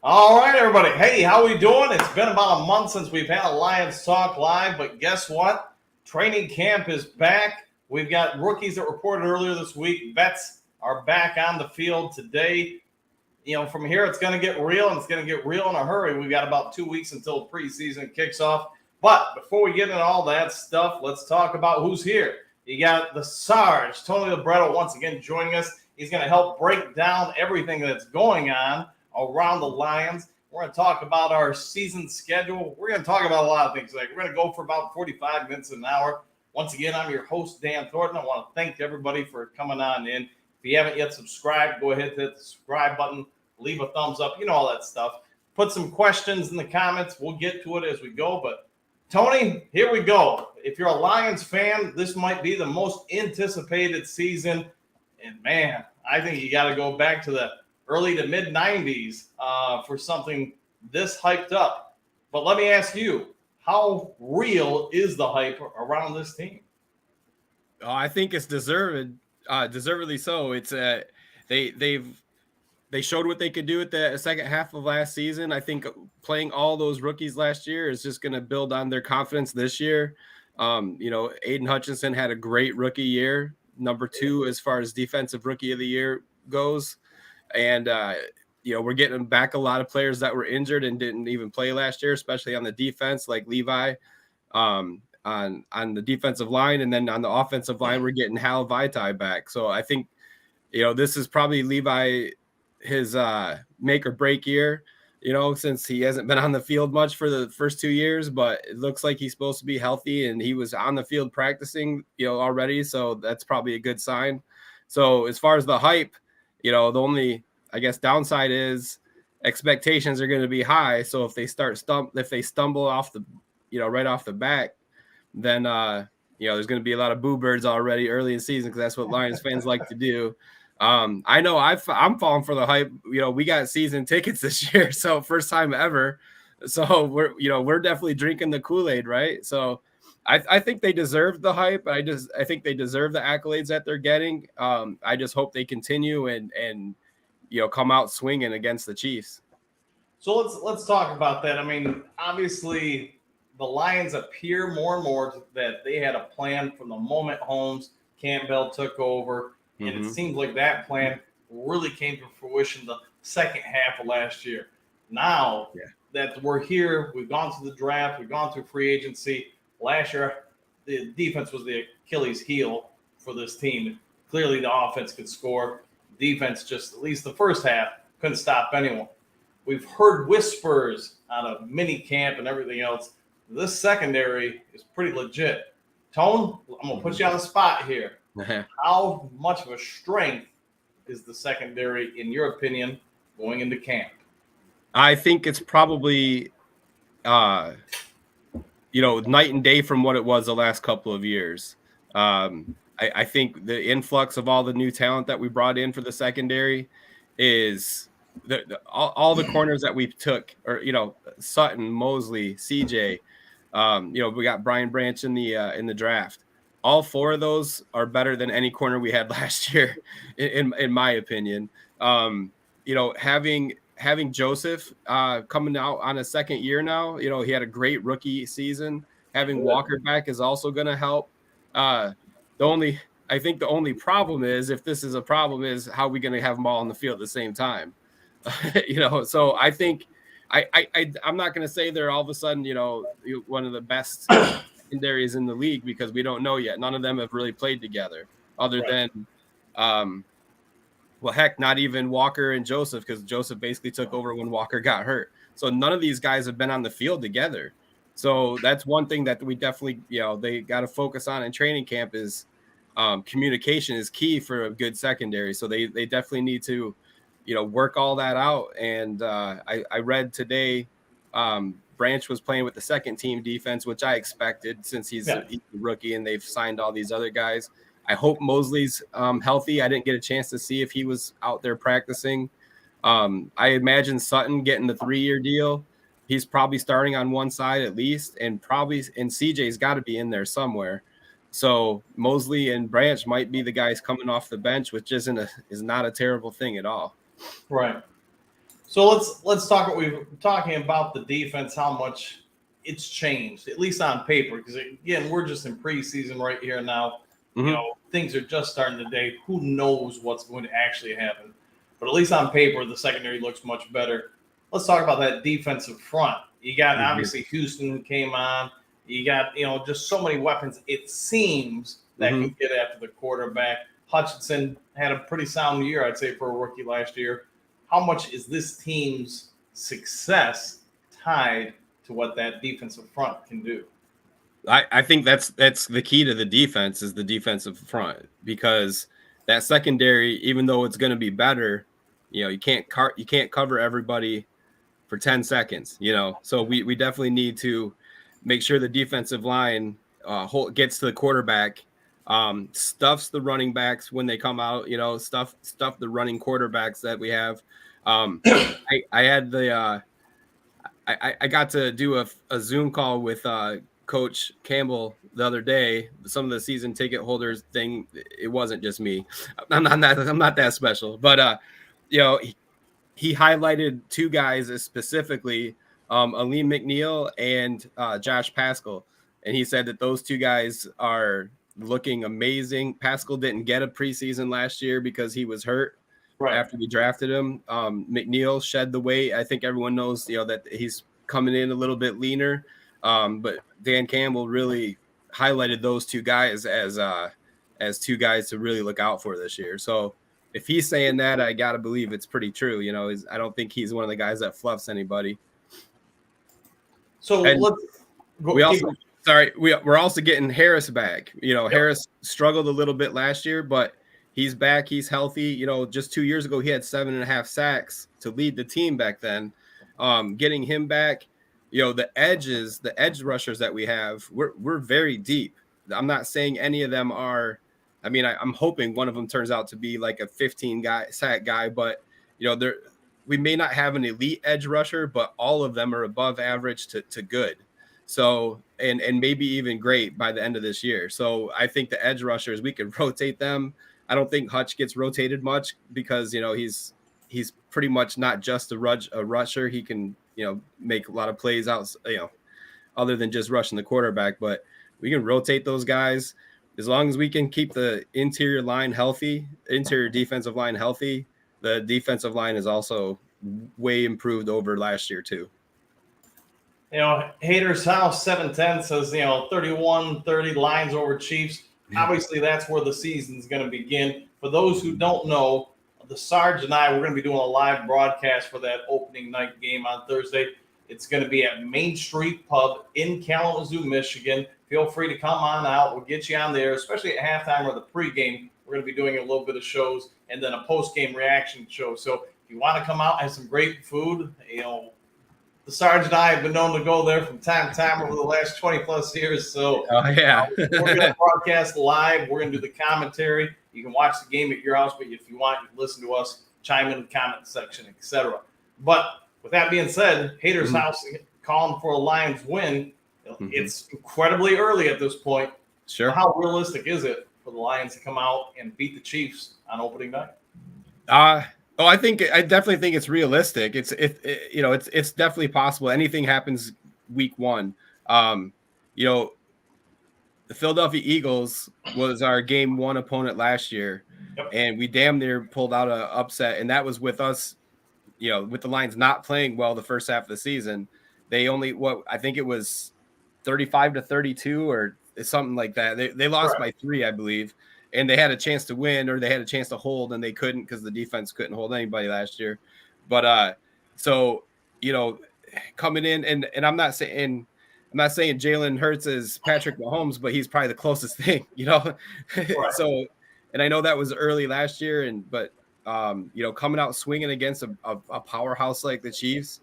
All right, everybody. Hey, how we doing? It's been about a month since we've had a Lions Talk Live, but guess what? Training camp is back. We've got rookies that reported earlier this week. Vets are back on the field today. From here, it's going to get real, and it's going to get real in a hurry. We've got about 2 weeks until preseason kicks off. But before we get into all that stuff, let's talk about who's here. You got the Sarge, Tony Libretto, once again joining us. He's going to help break down everything that's going on around the Lions. We're going to talk about our season schedule. We're going to talk about a lot of things. Like we're going to go for about 45 minutes an hour. Once again, I'm your host, Dan Thornton. I want to thank everybody for coming on in. If you haven't yet subscribed, go ahead and hit the subscribe button. Leave a thumbs up, all that stuff. Put some questions in the comments. We'll get to it as we go. But Tony, here we go. If you're a Lions fan, this might be the most anticipated season. And man, I think you got to go back to the early to mid 90s for something this hyped up. But let me ask you, how real is the hype around this team? Oh, I think it's deservedly so. It's they showed what they could do at the second half of last season. I think playing all those rookies last year is just going to build on their confidence this year. Aiden Hutchinson had a great rookie year, number 2 as far as defensive rookie of the year goes. And, we're getting back a lot of players that were injured and didn't even play last year, especially on the defense, like Levi on the defensive line. And then on the offensive line, we're getting Hal Vitae back. So I think, this is probably Levi, his make or break year, since he hasn't been on the field much for the first 2 years, but it looks like he's supposed to be healthy and he was on the field practicing, already. So that's probably a good sign. So as far as the hype, the only, I guess, downside is expectations are going to be high. So if they stumble off the, right off the bat, then, there's going to be a lot of boo birds already early in the season because that's what Lions fans like to do. I know I'm falling for the hype. We got season tickets this year, so first time ever. So we're definitely drinking the Kool-Aid, right? So I think they deserve the hype. I think they deserve the accolades that they're getting. I just hope they continue and come out swinging against the Chiefs. So let's talk about that. I mean, obviously, the Lions appear more and more that they had a plan from the moment Holmes Campbell took over, and it seems like that plan really came to fruition the second half of last year. Now that we're here, we've gone through the draft, we've gone through free agency. Last year, the defense was the Achilles heel for this team. Clearly, the offense could score. Defense just, at least the first half, couldn't stop anyone. We've heard whispers out of mini camp and everything else. This secondary is pretty legit. Tone, I'm going to put you on the spot here. How much of a strength is the secondary, in your opinion, going into camp? I think it's probably, night and day from what it was the last couple of years. I think the influx of all the new talent that we brought in for the secondary is all the corners that we took, or Sutton, Mosley, CJ. We got Brian Branch in the draft. All 4 of those are better than any corner we had last year, in my opinion. Having Joseph coming out on a second year now, he had a great rookie season. Having Walker back is also going to help. I think the only problem is, if this is a problem, is how are we going to have them all on the field at the same time? So I think I'm not going to say they're all of a sudden, one of the best secondaries in the league, because we don't know yet. None of them have really played together other than, heck, not even Walker and Joseph, because Joseph basically took over when Walker got hurt. So none of these guys have been on the field together. So that's one thing that we definitely, they got to focus on in training camp is communication is key for a good secondary. So they definitely need to, work all that out. And I read today Branch was playing with the second team defense, which I expected since he's a rookie and they've signed all these other guys. I hope Mosley's healthy. I didn't get a chance to see if he was out there practicing. I imagine Sutton getting the 3-year deal. He's probably starting on one side at least, and CJ's got to be in there somewhere. So Mosley and Branch might be the guys coming off the bench, which is not a terrible thing at all. Right. So let's talk what we've talking about the defense, how much it's changed, at least on paper. Because again, we're just in preseason right here now. Mm-hmm. Things are just starting today. Who knows what's going to actually happen? But at least on paper, the secondary looks much better. Let's talk about that defensive front. You got obviously Houston who came on. You got just so many weapons. It seems that can get after the quarterback. Hutchinson had a pretty sound year, I'd say, for a rookie last year. How much is this team's success tied to what that defensive front can do? I think that's the key to the defense is the defensive front, because that secondary, even though it's going to be better, you can't cover everybody for 10 seconds, so we definitely need to make sure the defensive line gets to the quarterback, stuffs the running backs when they come out, stuff the running quarterbacks that we have. I had the I got to do a Zoom call with Coach Campbell the other day. Some of the season ticket holders thing, it wasn't just me. I'm not that special, but he highlighted two guys specifically, Aleem McNeil and Josh Pascal, and he said that those two guys are looking amazing. Pascal didn't get a preseason last year because he was hurt. Right. After we drafted him. McNeil shed the weight. I think everyone knows, that he's coming in a little bit leaner. But Dan Campbell really highlighted those two guys as two guys to really look out for this year. So if he's saying that, I gotta believe it's pretty true. I don't think he's one of the guys that fluffs anybody. So we're also getting Harris back. Harris struggled a little bit last year, but he's back. He's healthy. Just 2 years ago, he had 7.5 sacks to lead the team back then. Getting him back, the edge rushers that we have, we're very deep. I'm not saying any of them are. I mean, I'm hoping one of them turns out to be like a 15 sack guy, but we may not have an elite edge rusher, but all of them are above average to good. So, and maybe even great by the end of this year. So I think the edge rushers, we can rotate them. I don't think Hutch gets rotated much because, he's pretty much not just a rusher. He can, make a lot of plays out, other than just rushing the quarterback, but we can rotate those guys as long as we can keep the interior defensive line healthy. The defensive line is also way improved over last year too. Hater's House 710 says, 31-30 Lions over Chiefs. Obviously, that's where the season's going to begin. For those who don't know, the Sarge and I, we're going to be doing a live broadcast for that opening night game on Thursday. It's going to be at Main Street Pub in Kalamazoo, Michigan. Feel free to come on out. We'll get you on there, especially at halftime or the pregame. We're going to be doing a little bit of shows and then a post-game reaction show. So if you want to come out and have some great food, the Sarge and I have been known to go there from time to time over the last 20-plus years. So we're going to broadcast live. We're going to do the commentary. You can watch the game at your house, but if you want, you can listen to us, chime in the comment section, etc. But with that being said, Hater's House calling for a Lions win. It's incredibly early at this point. Sure. How realistic is it for the Lions to come out and beat the Chiefs on opening night? I definitely think it's realistic. It's definitely possible. Anything happens week one. The Philadelphia Eagles was our game one opponent last year, and we damn near pulled out an upset. And that was with us, with the Lions not playing well the first half of the season. They only, I think it was 35-32 or something like that. They lost by 3, I believe. And they had a chance to win, or they had a chance to hold, and they couldn't because the defense couldn't hold anybody last year. But coming in, and I'm not saying Jalen Hurts is Patrick Mahomes, but he's probably the closest thing, Right. So, and I know that was early last year, but coming out swinging against a powerhouse like the Chiefs,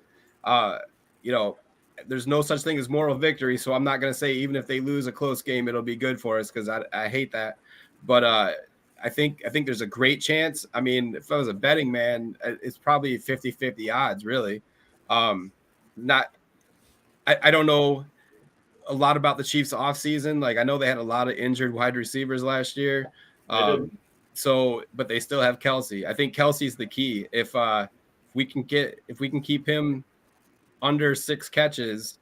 there's no such thing as moral victory. So I'm not going to say even if they lose a close game, it'll be good for us because I hate that. But I think there's a great chance. I mean, if I was a betting man, it's probably 50-50 odds, really. I don't know a lot about the Chiefs offseason. Like, I know they had a lot of injured wide receivers last year. But they still have Kelsey. I think Kelsey's the key. If we can keep him under 6 catches,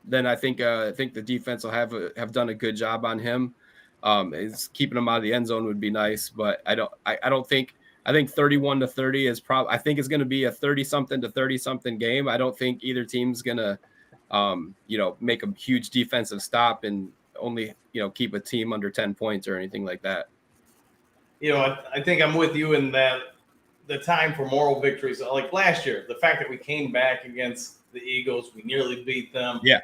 then I think the defense will have done a good job on him. Is keeping him out of the end zone would be nice, but I don't think. I think 31-30 is probably. I think it's going to be a 30-something to 30-something game. I don't think either team's going to, make a huge defensive stop and only keep a team under 10 points or anything like that. I think I'm with you in that the time for moral victories, like last year, the fact that we came back against the Eagles, we nearly beat them. Yeah.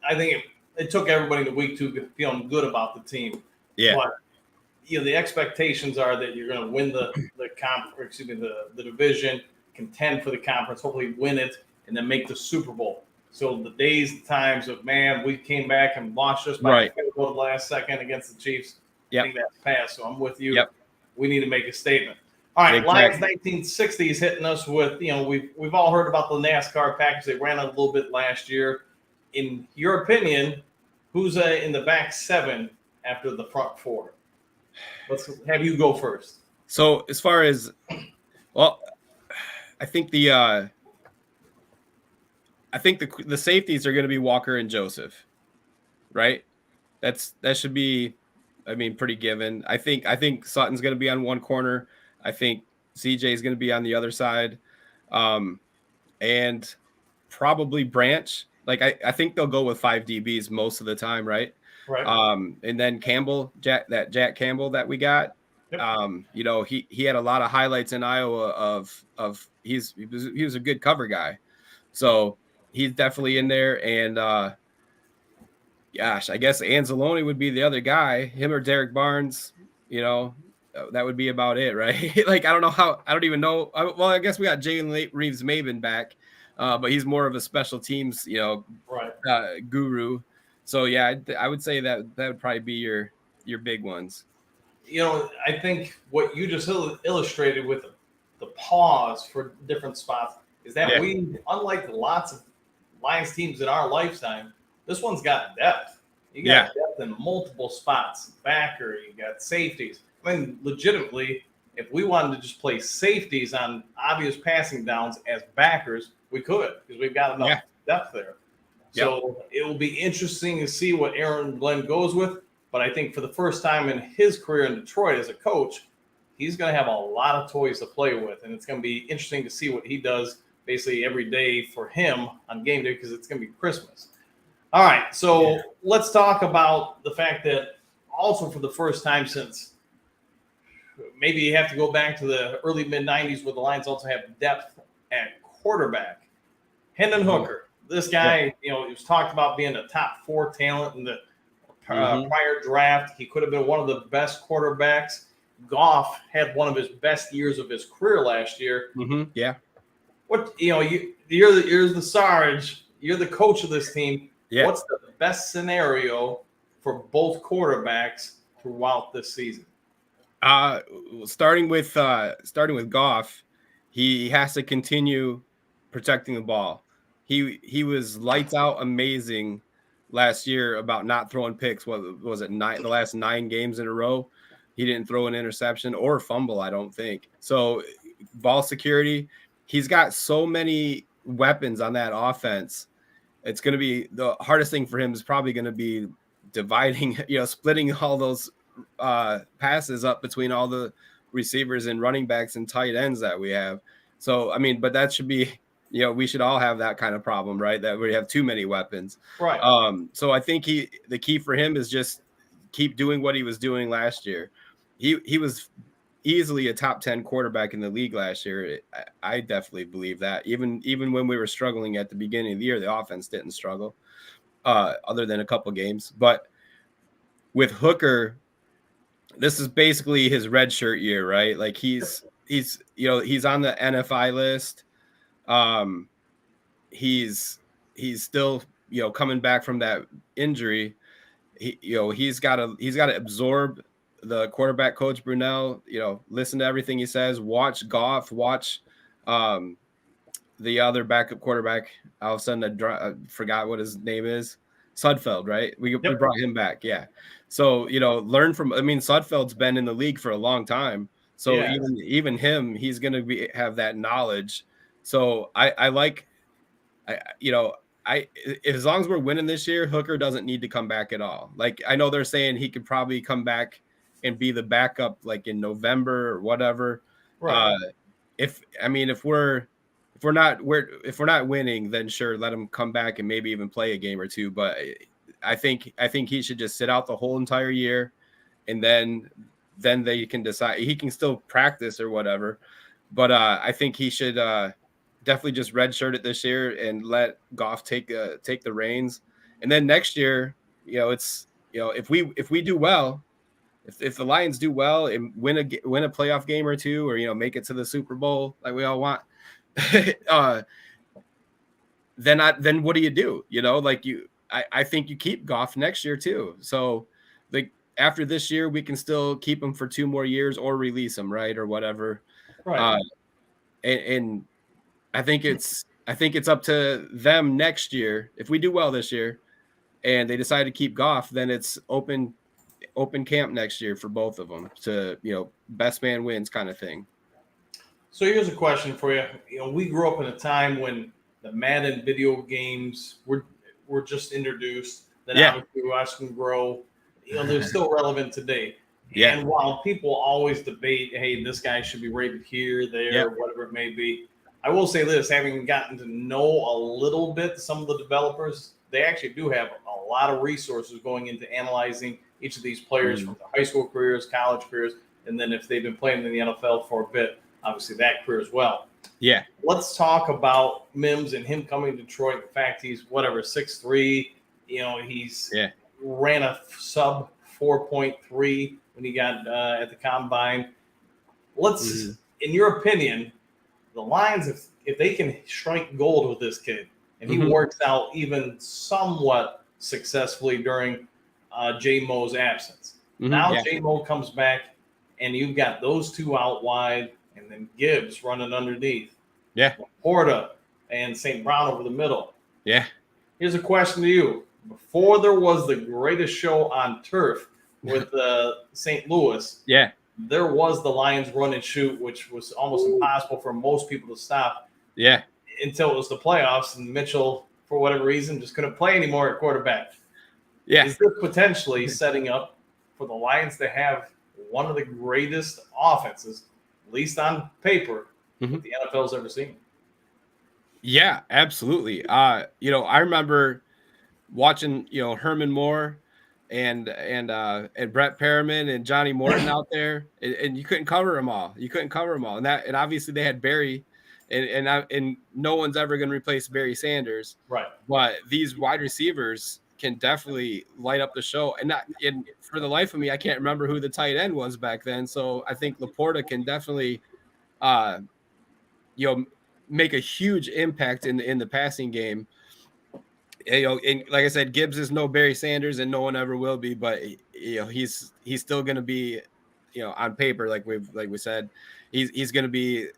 I think it took everybody in the week 2 feeling good about the team. Yeah. But the expectations are that you're going to win the division, contend for the conference, hopefully win it, and then make the Super Bowl. So the days, times of we came back and lost just by a field goal the last second against the Chiefs. I think that's passed. So I'm with you. Yep. We need to make a statement. All right, exactly. Lions 1960s hitting us with, we've all heard about the NASCAR package. They ran a little bit last year. In your opinion, who's in the back 7 after the front 4? Let's have you go first. So as far as, I think the safeties are going to be Walker and Joseph, right? That should be, pretty given. I think Sutton's going to be on one corner. I think CJ is going to be on the other side, and probably Branch. Like I think they'll go with 5 DBs most of the time, right? Right. And then Campbell, Jack Campbell that we got. Yep. He had a lot of highlights in Iowa of he was a good cover guy, so he's definitely in there. And I guess Anzalone would be the other guy, him or Derek Barnes. That would be about it, right? Like I don't even know. Well, I guess we got Jalen Reeves-Maybin back, but he's more of a special teams, guru. So yeah, I would say that would probably be your big ones. I think what you just illustrated with the pause for different spots is that we, unlike lots of Lions teams in our lifetime, this one's got depth. You got depth in multiple spots. Backer, you got safeties. Legitimately, if we wanted to just play safeties on obvious passing downs as backers, we could because we've got enough depth there. So it will be interesting to see what Aaron Glenn goes with. But I think for the first time in his career in Detroit as a coach, he's going to have a lot of toys to play with. And it's going to be interesting to see what he does basically every day for him on game day because it's going to be Christmas. All right, so let's talk about the fact that also for the first time since maybe you have to go back to the early mid-'90s where the Lions also have depth at quarterback. Hendon Hooker, this guy, he was talked about being a top 4 talent in the prior draft. He could have been one of the best quarterbacks. Goff had one of his best years of his career last year. Mm-hmm. Yeah. What you're the Sarge, you're the coach of this team. Yeah. What's the best scenario for both quarterbacks throughout this season? Starting with Goff, he has to continue protecting the ball. He was lights out amazing last year about not throwing picks. What was it? The last 9 games in a row, he didn't throw an interception or a fumble, I don't think. So ball security, he's got so many weapons on that offense. It's going to be the hardest thing for him is probably going to be dividing, splitting all those passes up between all the receivers and running backs and tight ends that we have. So, but that should be, we should all have that kind of problem, right? That we have too many weapons. Right. So I think the key for him is just keep doing what he was doing last year. He was easily a top 10 quarterback in the league last year. I definitely believe that. Even when we were struggling at the beginning of the year, the offense didn't struggle, other than a couple games. But with Hooker, this is basically his redshirt year, right? Like he's on the NFI list. He's still coming back from that injury. He's got to absorb the quarterback coach Brunell. Listen to everything he says. Watch Goff. Watch the other backup quarterback. All of a sudden, I forgot what his name is. Sudfeld, right? We brought him back. Yeah. So, learn from, Sudfeld's been in the league for a long time. So even him, he's going to have that knowledge So I like, as long as we're winning this year, Hooker doesn't need to come back at all. Like, I know they're saying he could probably come back and be the backup like in November or whatever. Right. If we're not winning, then sure, let him come back and maybe even play a game or two. But I think he should just sit out the whole entire year, and then they can decide. He can still practice or whatever, but I think he should definitely just redshirt it this year and let Goff take the reins. And then next year, it's if we do well, if the Lions do well and win a playoff game or two, or make it to the Super Bowl like we all want, then what do you do? I think you keep Goff next year too. So like after this year, we can still keep him for 2 more years or release him, right, or whatever. Right. And I think it's up to them next year. If we do well this year and they decide to keep Goff, then it's open camp next year for both of them to, best man wins kind of thing. So here's a question for you. We grew up in a time when the Madden video games were just introduced. Then obviously we watched them grow. They're still relevant today. Yeah. And while people always debate, hey, this guy should be rated here, there, whatever it may be, I will say this, having gotten to know a little bit some of the developers, they actually do have a lot of resources going into analyzing each of these players from their high school careers, college careers, and then if they've been playing in the NFL for a bit, obviously that career as well. Yeah. Let's talk about Mims and him coming to Detroit. The fact he's 6'3", he's ran a sub 4.3 when he got at the combine. In your opinion, the Lions, if they can strike gold with this kid and he works out even somewhat successfully during J-Mo's absence. Now J-Mo comes back and you've got those two out wide and then Gibbs running underneath. Yeah. Porta and St. Brown over the middle. Yeah. Here's a question to you. Before there was the greatest show on turf with St. Louis, there was the Lions run and shoot, which was almost impossible for most people to stop. Yeah. Until it was the playoffs and Mitchell, for whatever reason, just couldn't play anymore at quarterback. Yeah. Is this potentially setting up for the Lions to have one of the greatest offenses, at least on paper, that the NFL's ever seen? Yeah, absolutely. I remember watching, Herman Moore and Brett Perriman and Johnny Morton out there, and you couldn't cover them all. And obviously they had Barry, and no one's ever going to replace Barry Sanders. Right. But these wide receivers can definitely light up the show. And for the life of me, I can't remember who the tight end was back then. So I think Laporta can definitely, make a huge impact in the passing game. And like I said, Gibbs is no Barry Sanders, and no one ever will be. But he's still going to be, on paper, like we said, he's going to be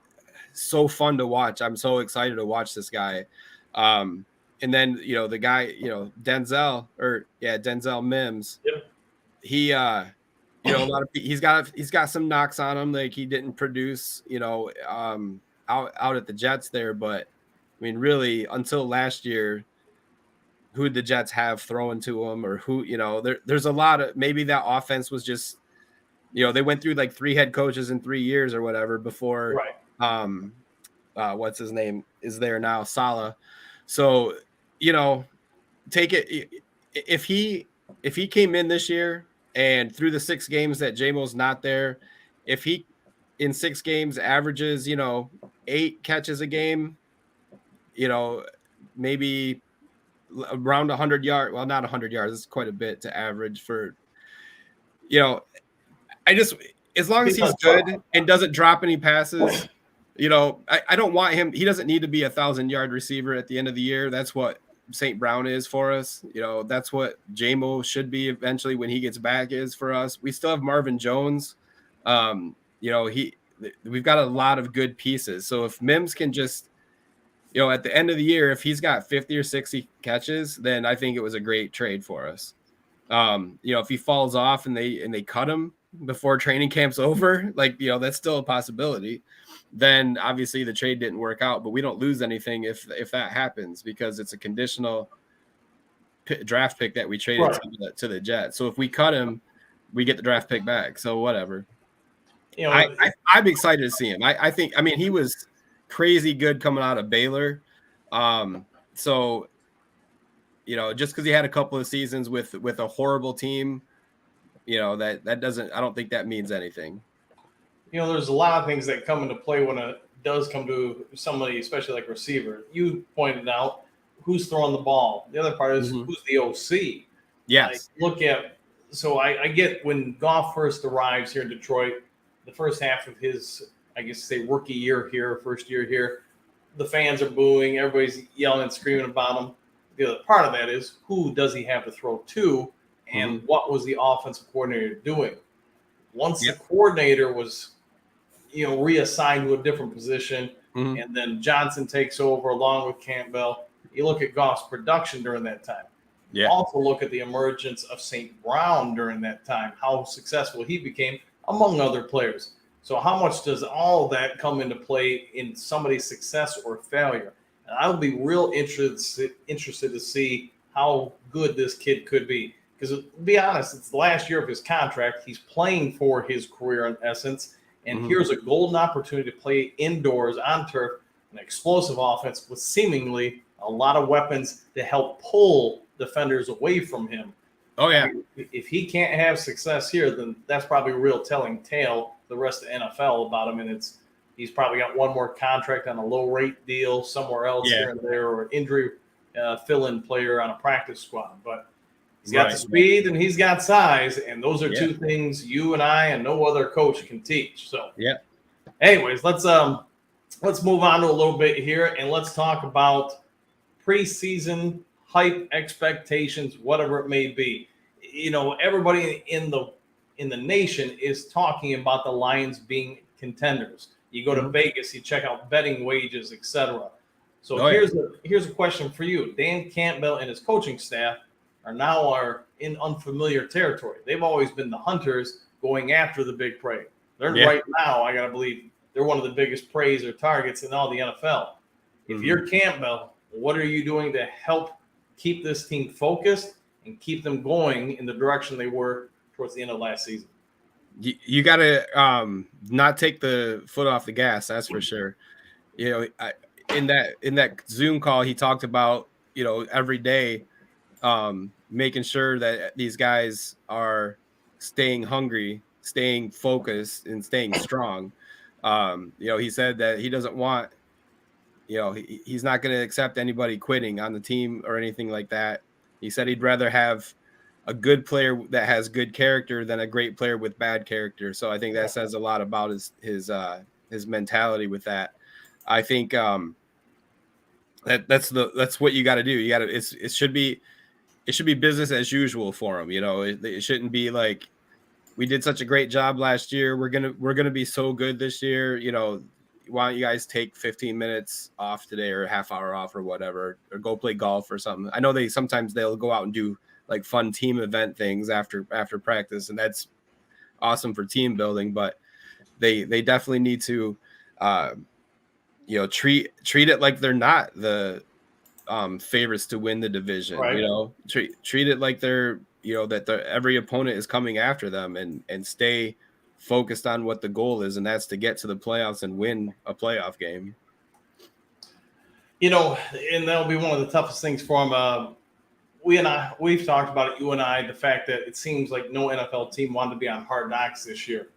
so fun to watch. I'm so excited to watch this guy. And then the guy, Denzel Mims. Yep. He a lot of he's got some knocks on him, like he didn't produce out at the Jets there, but I mean really until last year, who did the Jets have throwing to him, or who there's a lot of, maybe that offense was just they went through like 3 head coaches in 3 years or whatever before what's his name is there now, Saleh. So take it, if he came in this year and through the 6 games that J-Mo's not there, if he in 6 games averages 8 catches a game, maybe around 100 yards. Well, not 100 yards. It's quite a bit to average for, as long as he's good and doesn't drop any passes, I don't want him. He doesn't need to be 1,000-yard receiver at the end of the year. That's what St. Brown is for us. That's what J-Mo should be eventually when he gets back is for us. We still have Marvin Jones. We've got a lot of good pieces. So if Mims can just, at the end of the year, if he's got 50 or 60 catches, then I think it was a great trade for us. If he falls off and they cut him before training camp's over, that's still a possibility. then obviously the trade didn't work out, but we don't lose anything if that happens because it's a conditional draft pick that we traded to the Jets. So if we cut him, we get the draft pick back. So whatever. I'm excited to see him. I think, I mean, he was crazy good coming out of Baylor. So, just because he had a couple of seasons with a horrible team, that doesn't, I don't think that means anything. There's a lot of things that come into play when it does come to somebody, especially like receiver. You pointed out who's throwing the ball. The other part is who's the OC. Yes. I get when Goff first arrives here in Detroit, the first half of his, I guess, say rookie year here, first year here, the fans are booing, everybody's yelling and screaming about him. The other part of that is who does he have to throw to, and what was the offensive coordinator doing? Once the coordinator was, reassigned to a different position, and then Johnson takes over along with Campbell, you look at Goff's production during that time. Yeah. Also look at the emergence of St. Brown during that time, how successful he became, among other players. So how much does all of that come into play in somebody's success or failure? And I would be real interested to see how good this kid could be. Because to be honest, it's the last year of his contract. He's playing for his career in essence. And here's a golden opportunity to play indoors on turf, an explosive offense with seemingly a lot of weapons to help pull defenders away from him. Oh, yeah. If he can't have success here, then that's probably a real telling tale the rest of the NFL about him. And he's probably got one more contract on a low-rate deal somewhere else here and there, or injury fill-in player on a practice squad. But he's got the speed and he's got size, and those are two things you and I and no other coach can teach. So, anyways, let's move on to a little bit here, and let's talk about preseason hype, expectations, whatever it may be. Everybody in the nation is talking about the Lions being contenders. You go to Vegas, you check out betting wages, etc. So here's a question for you. Dan Campbell and his coaching staff are in unfamiliar territory. They've always been the hunters going after the big prey. They're right now, I gotta believe, they're one of the biggest preys or targets in all the NFL. If you're Campbell, what are you doing to help keep this team focused and keep them going in the direction they were towards the end of last season? You got to not take the foot off the gas. That's for sure. In that Zoom call, he talked about, every day, making sure that these guys are staying hungry, staying focused, and staying strong. He said that he doesn't want, he's not going to accept anybody quitting on the team or anything like that. He said he'd rather have a good player that has good character than a great player with bad character. So I think that says a lot about his mentality with that. I think that's what you got to do. You got to, it should be business as usual for him. It shouldn't be like, we did such a great job last year, we're gonna be so good this year. Why don't you guys take 15 minutes off today, or a half hour off, or whatever, or go play golf or something. I know they'll go out and do like fun team event things after practice, and that's awesome for team building, but they definitely need to treat it like they're not the favorites to win the division. Treat it like they're every opponent is coming after them, and stay focused on what the goal is, and that's to get to the playoffs and win a playoff game. And that'll be one of the toughest things for him. We've talked about it, you and I, the fact that it seems like no NFL team wanted to be on Hard Knocks this year.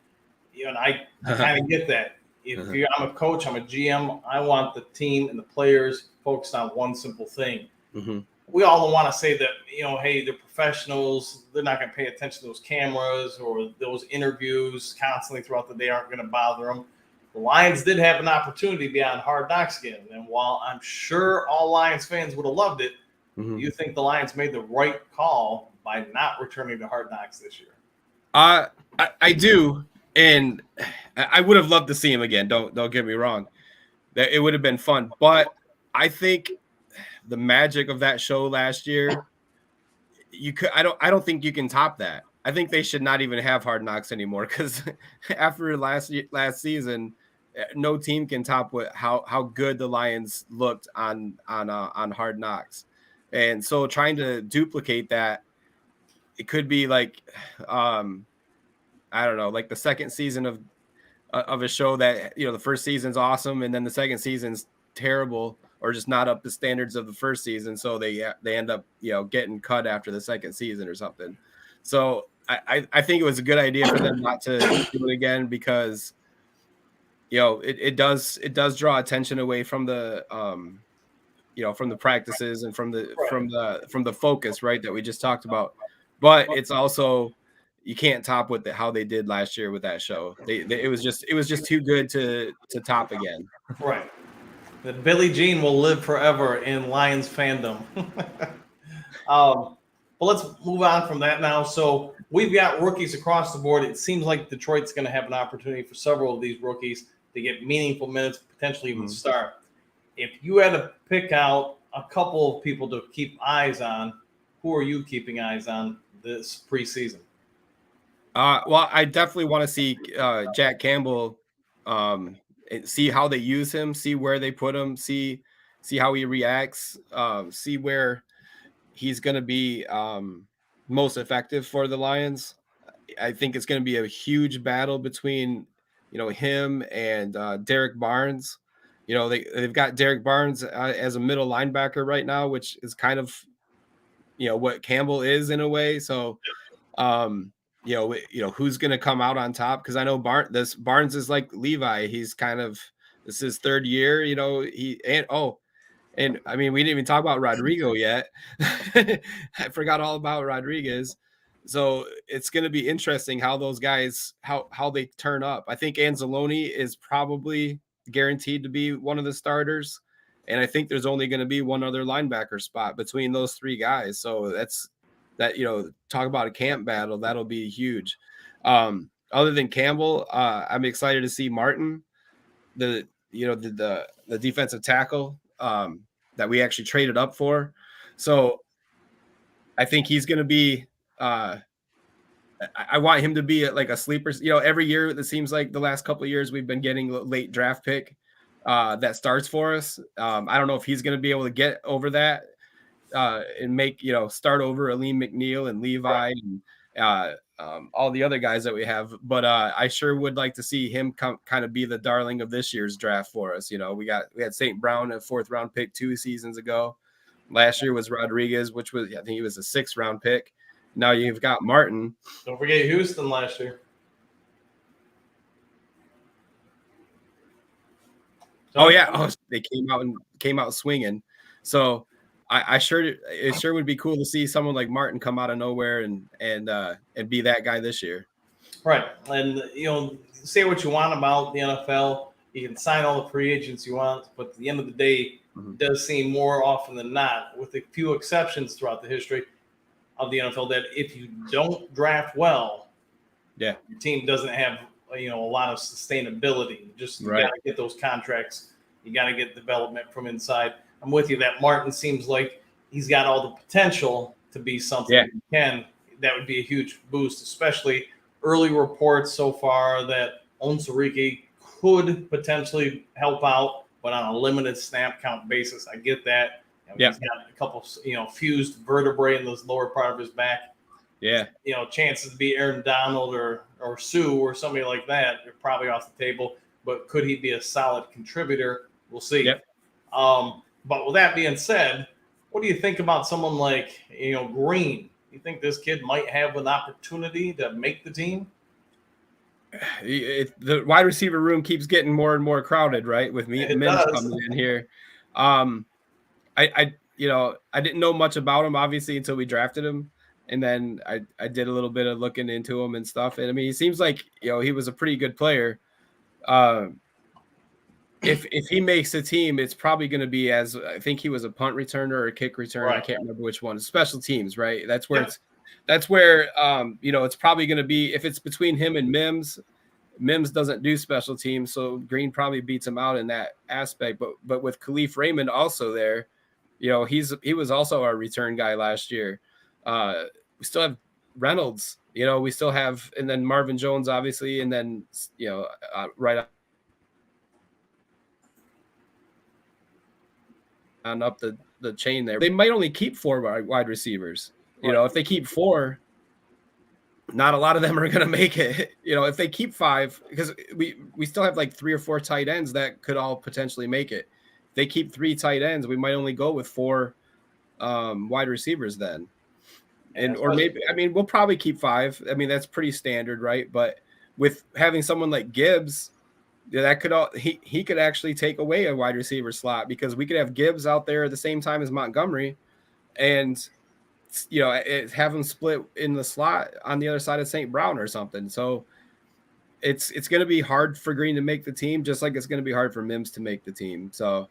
And I kind of get that. I'm a coach, I'm a GM, I want the team and the players focused on one simple thing. We all want to say that, hey, they're professionals, they're not going to pay attention to those cameras or those interviews constantly throughout the day aren't going to bother them. The Lions did have an opportunity to be on Hard Knocks again. And while I'm sure all Lions fans would have loved it, you think the Lions made the right call by not returning to Hard Knocks this year? I do. And I would have loved to see him again. Don't get me wrong. That it would have been fun. But I think the magic of that show last year, I don't think you can top that. I think they should not even have Hard Knocks anymore, because after last season, no team can top what how good the Lions looked on Hard Knocks. And so trying to duplicate that, it could be like I don't know, like the second season of a show that, you know, the first season's awesome and then the second season's terrible or just not up to standards of the first season, so they end up, you know, getting cut after the second season or something. So I think it was a good idea for them not to do it again, because you know it does draw attention away from the you know, from the practices and Right. from the focus, right, that we just talked about. But it's also, you can't top what how they did last year with that show. It was just too good to top again. Right. That Billie Jean will live forever in Lions fandom. But let's move on from that now. So we've got rookies across the board. It seems like Detroit's going to have an opportunity for several of these rookies to get meaningful minutes, potentially even start. If you had to pick out a couple of people to keep eyes on, who are you keeping eyes on this preseason? Well, I definitely want to see Jack Campbell, see how they use him, see where they put him, see how he reacts, see where he's going to be most effective for the Lions. I think it's going to be a huge battle between, you know, him and Derek Barnes. You know, they've got Derek Barnes as a middle linebacker right now, which is kind of, you know, what Campbell is in a way. So, you know who's going to come out on top, because I know Barnes is like Levi. He's kind of, this is his third year. You know, and I mean, we didn't even talk about Rodrigo yet. I forgot all about Rodriguez. So it's going to be interesting how those guys, how they turn up. I think Anzalone is probably guaranteed to be one of the starters, and I think there's only going to be one other linebacker spot between those three guys. So that, you know, talk about a camp battle, that'll be huge. Other than Campbell, I'm excited to see Martin, the you know the defensive tackle that we actually traded up for. So I think he's going to be. I want him to be like a sleeper. You know, every year it seems like the last couple of years we've been getting late draft pick that starts for us. I don't know if he's going to be able to get over that and make, you know, start over Aleem McNeil and Levi and all the other guys that we have. But I sure would like to see him kind of be the darling of this year's draft for us. You know, we had St. Brown, a 4th round pick 2 seasons ago. Last year was Rodriguez, which was, I think he was a 6th round pick. Now you've got Martin. Don't forget Houston last year. Oh yeah, they came out swinging. So it sure would be cool to see someone like Martin come out of nowhere and be that guy this year. Right. And, you know, say what you want about the NFL. You can sign all the free agents you want, but at the end of the day, it does seem more often than not, with a few exceptions throughout the history of the NFL, that if you don't draft well, yeah, your team doesn't have, you know, a lot of sustainability. Just you got to get those contracts. You got to get development from inside. I'm with you that Martin seems like he's got all the potential to be something. Yeah. That would be a huge boost, especially early reports so far that Onsariki could potentially help out, but on a limited snap count basis. I get that. He's got a couple, you know, fused vertebrae in the lower part of his back. Yeah. You know, chances to be Aaron Donald or Sue or somebody like that are probably off the table. But could he be a solid contributor? We'll see. Yep. But with that being said, what do you think about someone like, you know, Green? You think this kid might have an opportunity to make the team? The wide receiver room keeps getting more and more crowded, right? With Mims coming in here. I you know, I didn't know much about him obviously until we drafted him, and then I did a little bit of looking into him and stuff. And I mean, he seems like, you know, he was a pretty good player. If he makes the team, it's probably going to be, as I think he was a punt returner or a kick returner. Right. I can't remember which one. Special teams, right? That's where you know, it's probably going to be, if it's between him and Mims. Mims doesn't do special teams, so Green probably beats him out in that aspect. But with Khalif Raymond also there, you know, he was also our return guy last year. We still have Reynolds, you know, we still have, and then Marvin Jones obviously, and then, you know, right on up the chain there. They might only keep 4 wide receivers. You know, if they keep 4, not a lot of them are going to make it. You know, if they keep 5, because we still have like 3 or 4 tight ends that could all potentially make it. If they keep 3 tight ends, we might only go with 4 wide receivers then. And or maybe, I mean, we'll probably keep 5. I mean, that's pretty standard, right? But with having someone like Gibbs, that could he could actually take away a wide receiver slot, because we could have Gibbs out there at the same time as Montgomery, and you know, have him split in the slot on the other side of St. Brown or something. So it's going to be hard for Green to make the team, just like it's going to be hard for Mims to make the team. So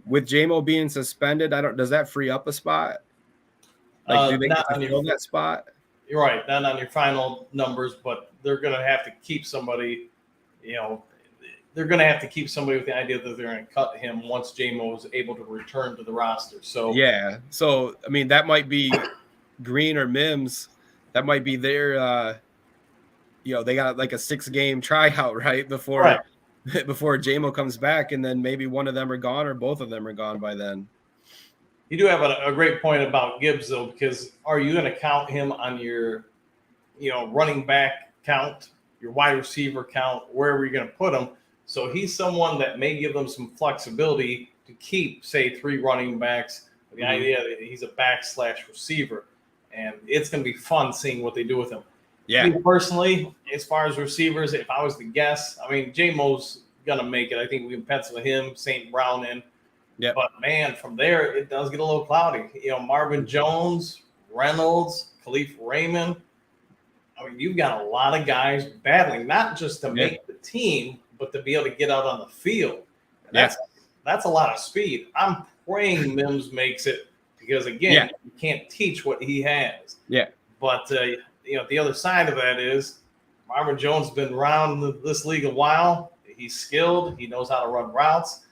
with JMO being suspended, does that free up a spot? Like, do they get to fill that spot? You're right, not on your final numbers, but they're going to have to keep somebody. You know, they're going to have to keep somebody with the idea that they're going to cut him once JMO is able to return to the roster. So yeah, so I mean, that might be Green or Mims. That might be their, you know, they got like a 6-game tryout right before JMO comes back, and then maybe one of them are gone or both of them are gone by then. You do have a great point about Gibbs, though, because are you going to count him on your, you know, running back count, your wide receiver count, wherever you're going to put him? So he's someone that may give them some flexibility to keep, say, 3 running backs. The idea that he's a back/receiver, and it's going to be fun seeing what they do with him. Yeah. Me personally, as far as receivers, if I was to guess, I mean, JMO's going to make it. I think we can pencil him, St. Brown in. Yeah. But, man, from there, it does get a little cloudy. You know, Marvin Jones, Reynolds, Khalif Raymond. I mean, you've got a lot of guys battling, not just to make the team, but to be able to get out on the field. And that's a lot of speed. I'm praying Mims makes it because, again, you can't teach what he has. Yeah. But, you know, the other side of that is Marvin Jones has been around this league a while. He's skilled. He knows how to run routes.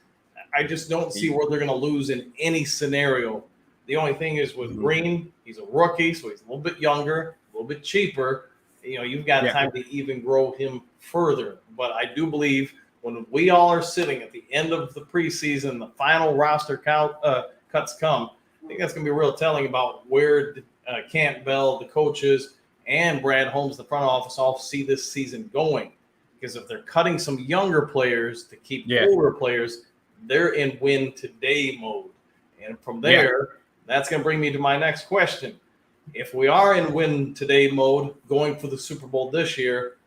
I just don't see where they're going to lose in any scenario. The only thing is with Green, he's a rookie, so he's a little bit younger, a little bit cheaper. You know, you've got time to even grow him further. But I do believe when we all are sitting at the end of the preseason, the final roster cuts come, I think that's going to be real telling about where Campbell, the coaches, and Brad Holmes, the front office, all see this season going. Because if they're cutting some younger players to keep older players, they're in win today mode. And from there, that's going to bring me to my next question. If we are in win today mode going for the Super Bowl this year,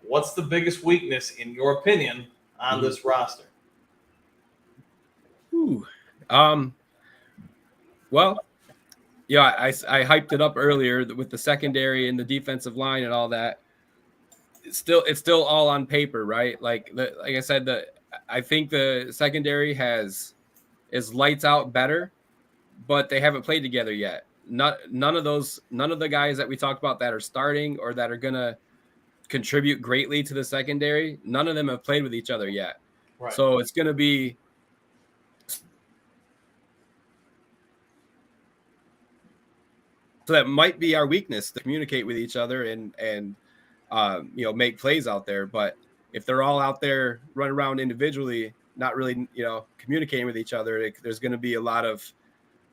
what's the biggest weakness, in your opinion, on this roster? Well, yeah, I hyped it up earlier with the secondary and the defensive line and all that. It's still all on paper, right? Like I said, I think the secondary is lights out better, but they haven't played together yet. None of the guys that we talked about that are starting or that are gonna contribute greatly to the secondary, none of them have played with each other yet. Right. So it's gonna be that might be our weakness, to communicate with each other and you know, make plays out there. But if they're all out there running around individually, not really, you know, communicating with each other, there's going to be a lot of,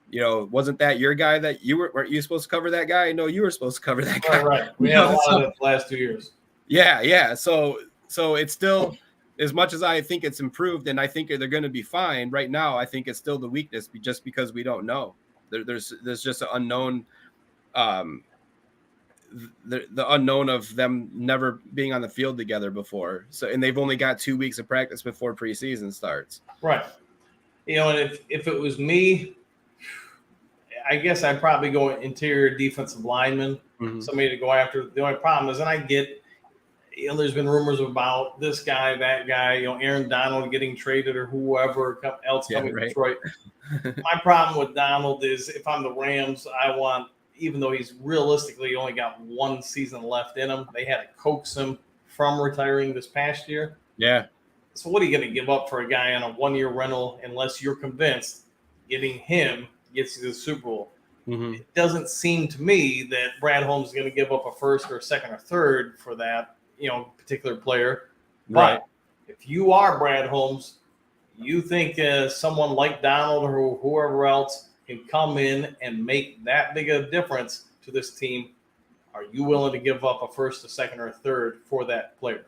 you know, wasn't that your guy that weren't you supposed to cover that guy? No, you were supposed to cover that guy. Right. We had a lot of it the last 2 years. Yeah. So it's still, as much as I think it's improved and I think they're going to be fine right now, I think it's still the weakness just because we don't know. There's just an unknown, the unknown of them never being on the field together before. So, and they've only got 2 weeks of practice before preseason starts. Right. You know, and if it was me, I guess I'd probably go interior defensive lineman, somebody to go after. The only problem is, and I get, you know, there's been rumors about this guy, that guy, you know, Aaron Donald getting traded or whoever else coming to Detroit. My problem with Donald is if I'm the Rams, I want, even though he's realistically only got 1 season left in him, they had to coax him from retiring this past year. Yeah. So what are you going to give up for a guy on a 1-year rental unless you're convinced getting him gets you to the Super Bowl? It doesn't seem to me that Brad Holmes is going to give up a first or second or third for that, you know, particular player. Right. But if you are Brad Holmes, you think someone like Donald or whoever else can come in and make that big a difference to this team, are you willing to give up a first, a second, or a third for that player?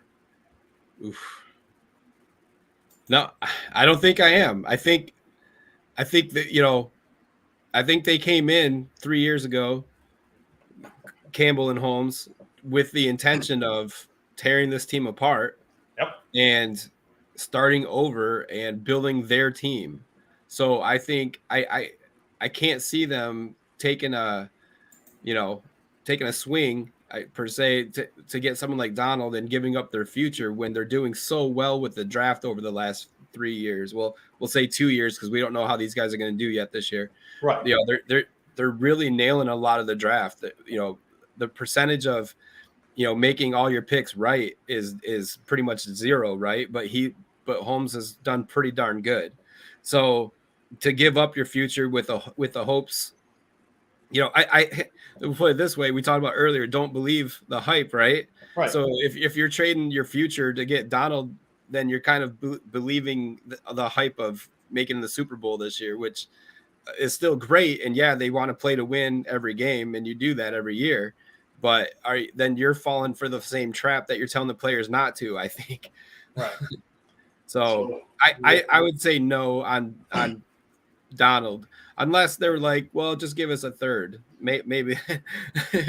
Oof. No, I don't think I am. I think that, I think they came in 3 years ago, Campbell and Holmes, with the intention of tearing this team apart. Yep. And starting over and building their team. So I think I can't see them taking a swing per se to get someone like Donald and giving up their future when they're doing so well with the draft over the last 3 years. Well, we'll say 2 years because we don't know how these guys are going to do yet this year. Right. They're really nailing a lot of the draft. The percentage of making all your picks right is pretty much zero, right? But Holmes has done pretty darn good. So to give up your future with the hopes, I put it this way: we talked about earlier, don't believe the hype, right? Right. So if you're trading your future to get Donald, then you're kind of believing the hype of making the Super Bowl this year, which is still great. And yeah, they want to play to win every game, and you do that every year. But then you're falling for the same trap that you're telling the players not to, I think. Right. So I would say no on Donald, unless they're like, well, just give us a third, maybe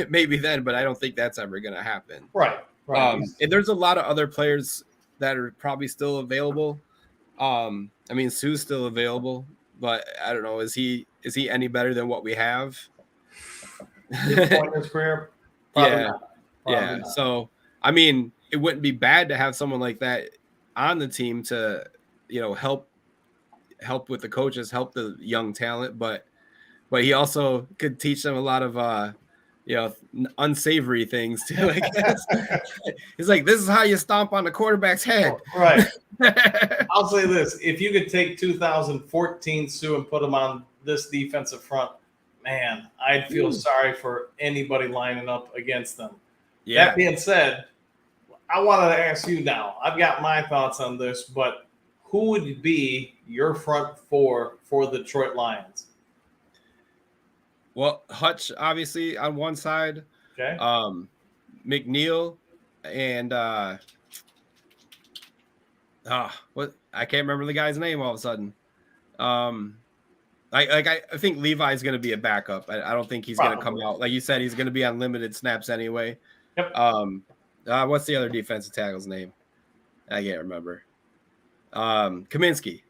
maybe then. But I don't think that's ever going to happen. Right. Right. And there's a lot of other players that are probably still available. I mean, Sue's still available, but I don't know. Is he any better than what we have? This point in his career. Probably not. Yeah. Not. So, I mean, it wouldn't be bad to have someone like that on the team to, help with the coaches, help the young talent, but he also could teach them a lot of, unsavory things too, I guess. He's like, this is how you stomp on the quarterback's head. Right. I'll say this. If you could take 2014 Sue and put him on this defensive front, man, I'd feel sorry for anybody lining up against them. Yeah. That being said, I wanted to ask you now. I've got my thoughts on this, but who would be your front four for the Detroit Lions? Well, Hutch, obviously, on one side. Okay. McNeil and what? I can't remember the guy's name all of a sudden. I think Levi's going to be a backup. I don't think he's going to come out. Like you said, he's going to be on limited snaps anyway. Yep. What's the other defensive tackle's name? I can't remember. Kaminsky.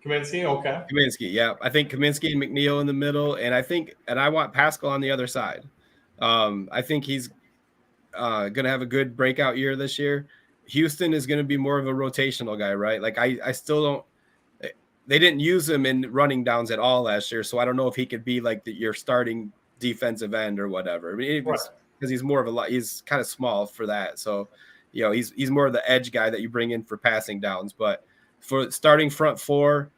Kaminsky, okay. Kaminsky, yeah. I think Kaminsky and McNeil in the middle, and I want Pascal on the other side. I think he's going to have a good breakout year this year. Houston is going to be more of a rotational guy, right? Like I still don't. They didn't use him in running downs at all last year, so I don't know if he could be like your starting defensive end or whatever. I mean, because he's more of he's kind of small for that. So, he's more of the edge guy that you bring in for passing downs. But for starting front four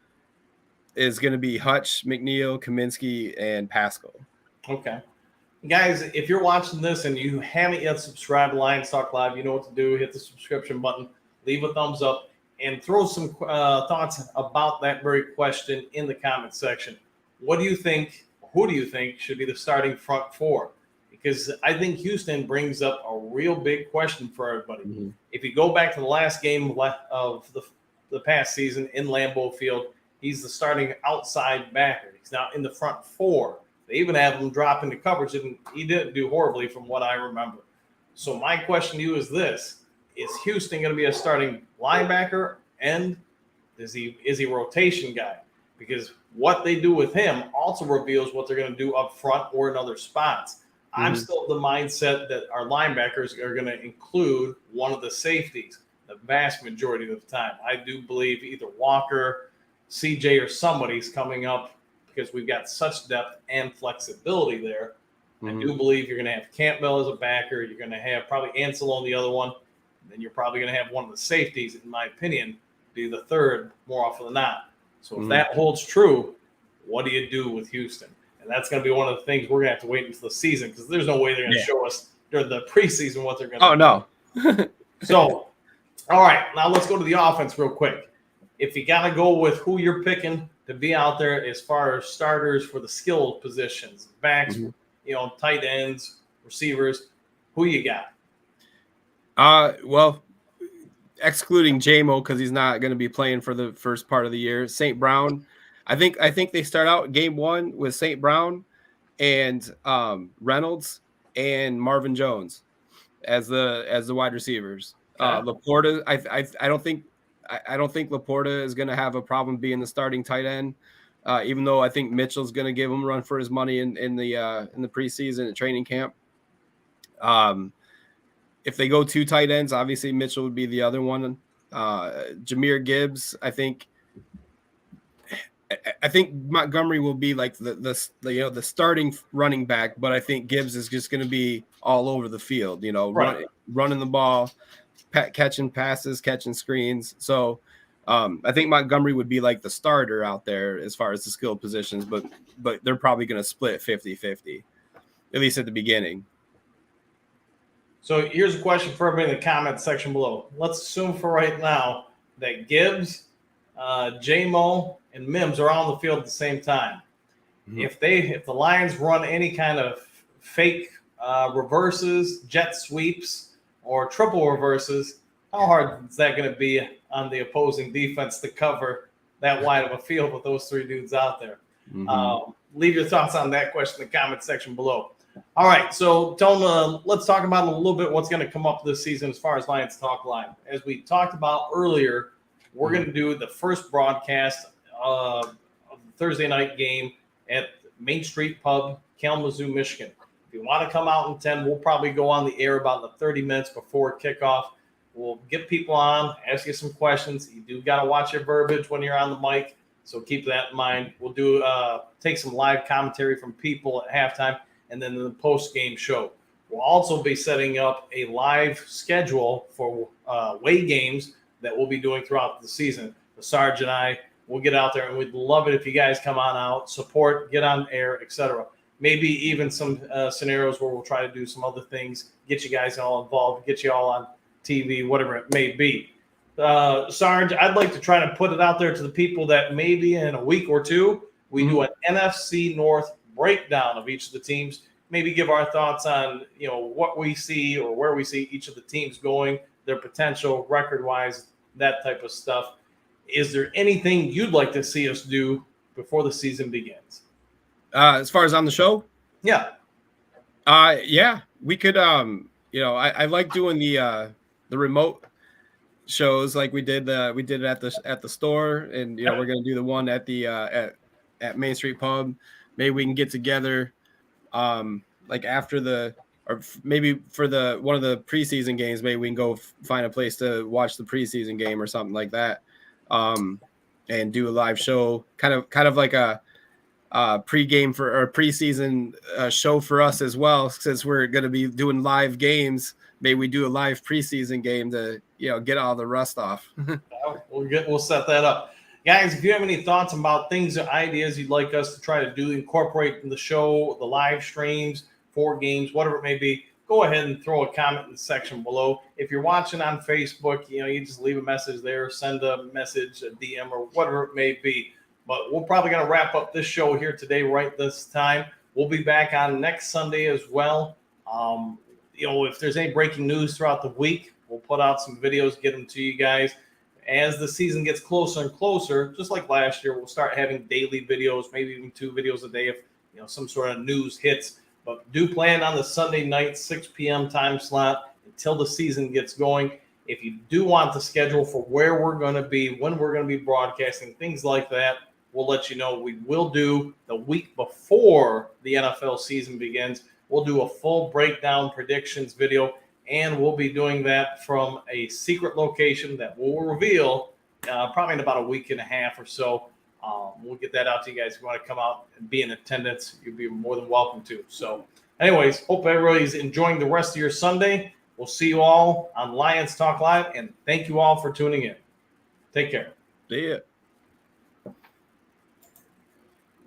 is going to be Hutch, McNeil, Kaminsky, and Pascal. Okay. Guys, if you're watching this and you haven't yet subscribed to Lions Talk Live, you know what to do. Hit the subscription button, leave a thumbs up, and throw some thoughts about that very question in the comment section. What do you think? Who do you think should be the starting front four? Because I think Houston brings up a real big question for everybody. Mm-hmm. If you go back to the last game of the past season in Lambeau Field, he's the starting outside backer. He's now in the front four. They even have him drop into coverage, and he didn't do horribly from what I remember. So my question to you is this. Is Houston going to be a starting linebacker, and is he a rotation guy? Because what they do with him also reveals what they're going to do up front or in other spots. Mm-hmm. I'm still of the mindset that our linebackers are going to include one of the safeties the vast majority of the time. I do believe either Walker, CJ, or somebody's coming up because we've got such depth and flexibility there. Mm-hmm. I do believe you're going to have Campbell as a backer. You're going to have probably Ansel on the other one. Then you're probably going to have one of the safeties, in my opinion, be the third more often than not. So if that holds true, what do you do with Houston? And that's going to be one of the things we're going to have to wait until the season because there's no way they're going to show us during the preseason what they're going to do. Oh, no. So, all right, now let's go to the offense real quick. if you got to go with who you're picking to be out there as far as starters for the skilled positions, backs, tight ends, receivers, who you got? Well, excluding JMO because he's not going to be playing for the first part of the year. St. Brown, I think they start out game one with St. Brown and Reynolds and Marvin Jones as the wide receivers. Okay. Laporta, I don't think Laporta is going to have a problem being the starting tight end. Even though I think Mitchell's going to give him a run for his money in the preseason and training camp. If they go two tight ends, obviously Mitchell would be the other one. Jahmyr Gibbs, I think Montgomery will be like the starting running back, but I think Gibbs is just going to be all over the field, Right. running the ball, catching passes, catching screens. So I think Montgomery would be like the starter out there as far as the skilled positions, but they're probably going to split 50-50, at least at the beginning. So here's a question for everybody in the comment section below. Let's assume for right now that Gibbs, J-Mo, and Mims are on the field at the same time. Mm-hmm. If the Lions run any kind of fake reverses, jet sweeps, or triple reverses, how hard is that going to be on the opposing defense to cover that wide of a field with those three dudes out there? Mm-hmm. Leave your thoughts on that question in the comment section below. All right, so Tone, let's talk about a little bit what's going to come up this season as far as Lions Talk Live. As we talked about earlier, we're going to do the first broadcast of the Thursday night game at Main Street Pub, Kalamazoo, Michigan. If you want to come out in 10, we'll probably go on the air about 30 minutes before kickoff. We'll get people on, ask you some questions. You do got to watch your verbiage when you're on the mic, so keep that in mind. We'll do take some live commentary from people at halftime, and then the post-game show. We'll also be setting up a live schedule for away games that we'll be doing throughout the season. The Sarge and I will get out there, and we'd love it if you guys come on out, support, get on air, etc. Maybe even some scenarios where we'll try to do some other things, get you guys all involved, get you all on TV, whatever it may be. Sarge, I'd like to try to put it out there to the people that maybe in a week or two, we do an NFC North breakdown of each of the teams, maybe give our thoughts on what we see or where we see each of the teams going, their potential record-wise, that type of stuff. Is there anything you'd like to see us do before the season begins? As far as on the show? Yeah. Yeah, we could I like doing the remote shows like we did it at the store, and we're going to do the one at the at Main Street Pub. Maybe we can get together like after or maybe for one of the preseason games. Maybe we can go find a place to watch the preseason game or something like that, and do a live show, kind of like a pregame or a preseason show for us as well, since we're going to be doing live games. Maybe we do a live preseason game to get all the rust off. We'll set that up. Guys, if you have any thoughts about things or ideas you'd like us to try to do, incorporate in the show, the live streams, 4 games, whatever it may be, go ahead and throw a comment in the section below. If you're watching on Facebook, you just leave a message there, send a message, a DM, or whatever it may be. But we're probably going to wrap up this show here today, right this time. We'll be back on next Sunday as well. If there's any breaking news throughout the week, we'll put out some videos, get them to you guys. As the season gets closer and closer, just like last year, we'll start having daily videos, maybe even 2 videos a day if some sort of news hits. But do plan on the Sunday night 6 p.m. time slot until the season gets going. If you do want the schedule for where we're going to be, when we're going to be broadcasting, things like that, we'll let you know. We will do the week before the NFL season begins. We'll do a full breakdown predictions video, and we'll be doing that from a secret location that we'll reveal probably in about a week and a half or so. We'll get that out to you guys. If you want to come out and be in attendance, you'd be more than welcome to. So anyways, hope everybody's enjoying the rest of your Sunday. We'll see you all on Lions Talk Live, and thank you all for tuning in. Take care. See ya.